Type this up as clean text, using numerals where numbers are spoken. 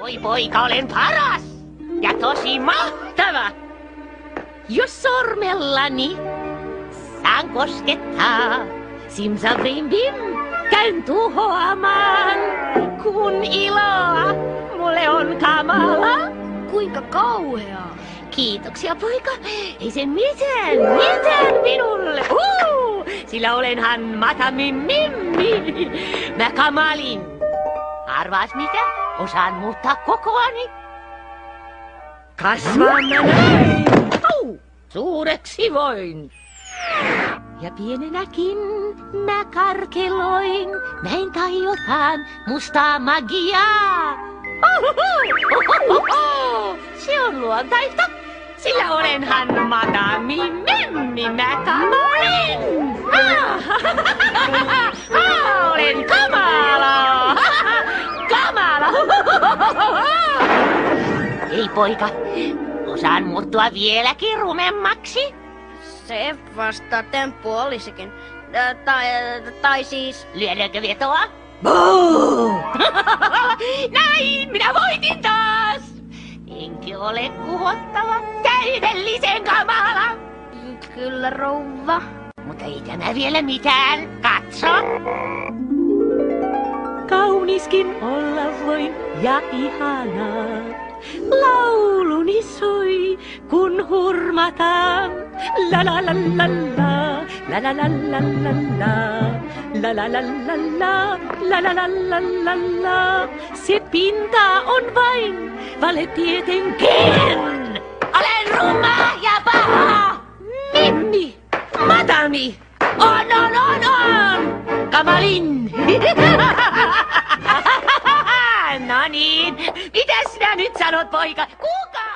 Oi poika, olen paras! Ja tosi mahtava! Jos sormellani saan koskettaa, simsalabim bim, käyn tuhoamaan, kun iloa mulle on kamala. Kuinka kauheaa? Kiitoksia poika, ei se mitään minulle. Sillä olenhan Madame Mimmi. Mä kamalin. Arvaas mitä? Osaan muuttaa kokoani. Kasvan mä näin. Suureksi voin. Ja pienenäkin mä karkeloin. Näin taiotaan mustaa magiaa. Se on luontaista, sillä olenhan Madame Mimmi, mä kamalin. Olen kamala. Kamala. Ei poika, osaan muuttua vieläkin rumemmaksi. Se vasta temppu olisikin. Tai siis... Lyödäänkö vetoa? Boo! Näin, minä voitin taas! Enkö ole kuvottava, täydellisen kamala? Kyllä, rouva. Mutta ei tämä vielä mitään. Katso! Kauniskin olla voin ja ihanaa. Lauluni soi, kun hurmataan. La la la la la, la la la la la la, la la la la la, la la la la la la. Se pinta on vain vale tietenkin. Olen ruma ja paha. Mimmi, madami, on. Kamalin. No niin, mitäs sinä nyt sanot, poika? Kuka?